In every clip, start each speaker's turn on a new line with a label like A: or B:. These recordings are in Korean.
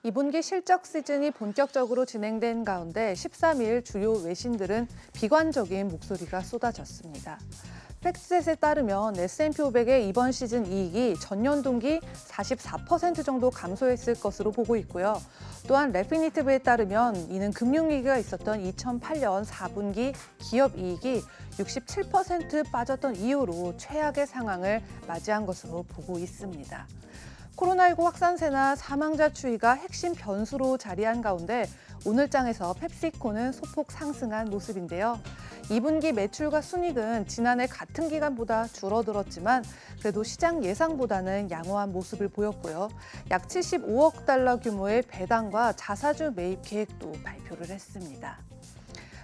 A: 2분기 실적 시즌이 본격적으로 진행된 가운데 13일 주요 외신들은 비관적인 목소리가 쏟아졌습니다. 팩트셋에 따르면 S&P 500의 이번 시즌 이익이 전년 동기 44% 정도 감소했을 것으로 보고 있고요. 또한 레피니티브에 따르면 이는 금융위기가 있었던 2008년 4분기 기업 이익이 67% 빠졌던 이후로 최악의 상황을 맞이한 것으로 보고 있습니다. 코로나19 확산세나 사망자 추이가 핵심 변수로 자리한 가운데 오늘 장에서 펩시코는 소폭 상승한 모습인데요. 2분기 매출과 순이익은 지난해 같은 기간보다 줄어들었지만 그래도 시장 예상보다는 양호한 모습을 보였고요. 약 75억 달러 규모의 배당과 자사주 매입 계획도 발표를 했습니다.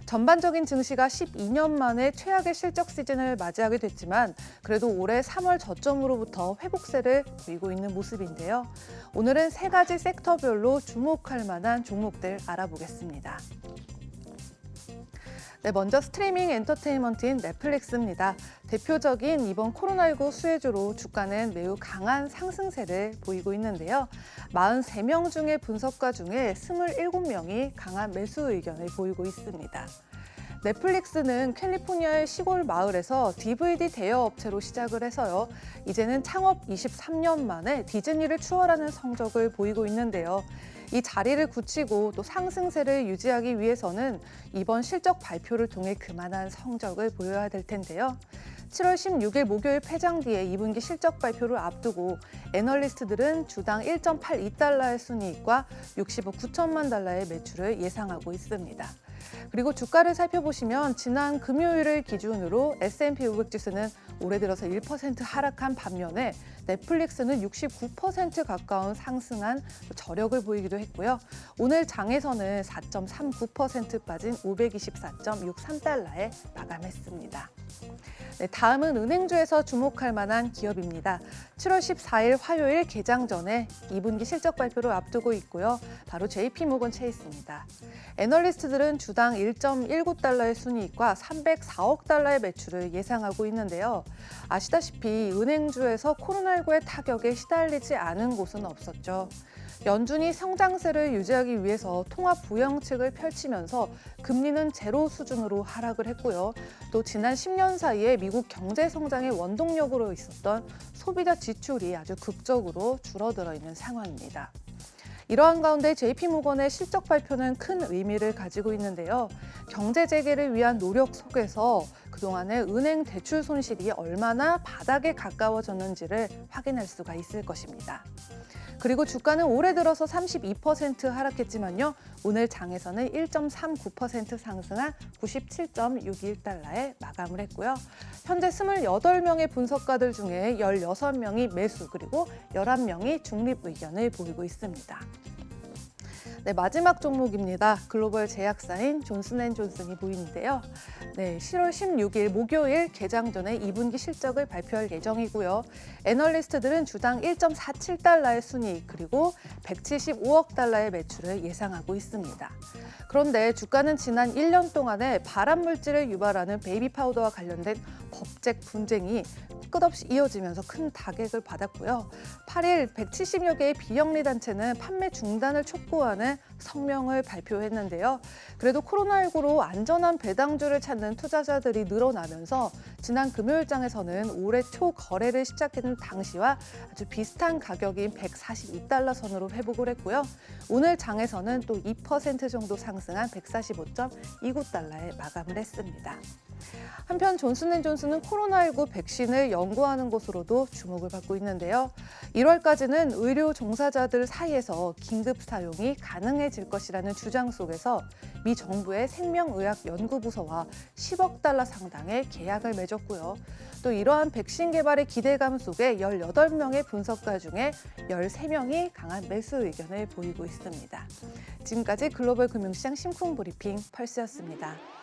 A: 전반적인 증시가 12년 만에 최악의 실적 시즌을 맞이하게 됐지만 그래도 올해 3월 저점으로부터 회복세를 보이고 있는 모습인데요. 오늘은 세 가지 섹터별로 주목할 만한 종목들 알아보겠습니다. 먼저 스트리밍 엔터테인먼트인 넷플릭스입니다. 대표적인 이번 코로나19 수혜주로 주가는 매우 강한 상승세를 보이고 있는데요. 43명 중의 분석가 중에 27명이 강한 매수 의견을 보이고 있습니다. 넷플릭스는 캘리포니아의 시골 마을에서 DVD 대여 업체로 시작을 해서요. 이제는 창업 23년 만에 디즈니를 추월하는 성적을 보이고 있는데요. 이 자리를 굳히고 또 상승세를 유지하기 위해서는 이번 실적 발표를 통해 그만한 성적을 보여야 될 텐데요. 7월 16일 목요일 폐장 뒤에 2분기 실적 발표를 앞두고 애널리스트들은 주당 1.82달러의 순이익과 60억 9천만 달러의 매출을 예상하고 있습니다. 그리고 주가를 살펴보시면 지난 금요일을 기준으로 S&P 500 지수는 올해 들어서 1% 하락한 반면에 넷플릭스는 69% 가까운 상승한 저력을 보이기도 했고요. 오늘 장에서는 4.39% 빠진 524.63달러에 마감했습니다. 다음은 은행주에서 주목할 만한 기업입니다. 7월 14일 화요일 개장 전에 2분기 실적 발표를 앞두고 있고요. 바로 JP모건 체이스입니다. 애널리스트들은 주당 1.19달러의 순이익과 304억 달러의 매출을 예상하고 있는데요. 아시다시피 은행주에서 코로나19의 타격에 시달리지 않은 곳은 없었죠. 연준이 성장세를 유지하기 위해서 통합 부양책을 펼치면서 금리는 제로 수준으로 하락을 했고요. 또 지난 10년 사이에 미국 경제 성장의 원동력으로 있었던 소비자 지출이 아주 극적으로 줄어들어 있는 상황입니다. 이러한 가운데 JP모건의 실적 발표는 큰 의미를 가지고 있는데요. 경제 재개를 위한 노력 속에서 그동안의 은행 대출 손실이 얼마나 바닥에 가까워졌는지를 확인할 수가 있을 것입니다. 그리고 주가는 올해 들어서 32% 하락했지만요. 오늘 장에서는 1.39% 상승한 97.61달러에 마감을 했고요. 현재 28명의 분석가들 중에 16명이 매수 그리고 11명이 중립 의견을 보이고 있습니다. 마지막 종목입니다. 글로벌 제약사인 존슨앤존슨이 보이는데요. 10월 16일 목요일 개장 전에 2분기 실적을 발표할 예정이고요. 애널리스트들은 주당 1.47달러의 순이익 그리고 175억 달러의 매출을 예상하고 있습니다. 그런데 주가는 지난 1년 동안에 발암물질을 유발하는 베이비 파우더와 관련된 법적 분쟁이 끝없이 이어지면서 큰 타격을 받았고요. 8일 170여 개의 비영리 단체는 판매 중단을 촉구하는 성명을 발표했는데요. 그래도 코로나19로 안전한 배당주를 찾는 투자자들이 늘어나면서 지난 금요일장에서는 올해 초 거래를 시작했던 당시와 아주 비슷한 가격인 142달러 선으로 회복을 했고요. 오늘 장에서는 또 2% 정도 상승한 145.29달러에 마감을 했습니다. 한편 존슨앤존슨은 코로나19 백신을 연구하는 곳으로도 주목을 받고 있는데요. 1월까지는 의료 종사자들 사이에서 긴급 사용이 가능해질 것이라는 주장 속에서 미 정부의 생명의학연구부서와 10억 달러 상당의 계약을 맺었고요. 또 이러한 백신 개발의 기대감 속에 18명의 분석가 중에 13명이 강한 매수 의견을 보이고 있습니다. 지금까지 글로벌 금융시장 심쿵 브리핑 펄스였습니다.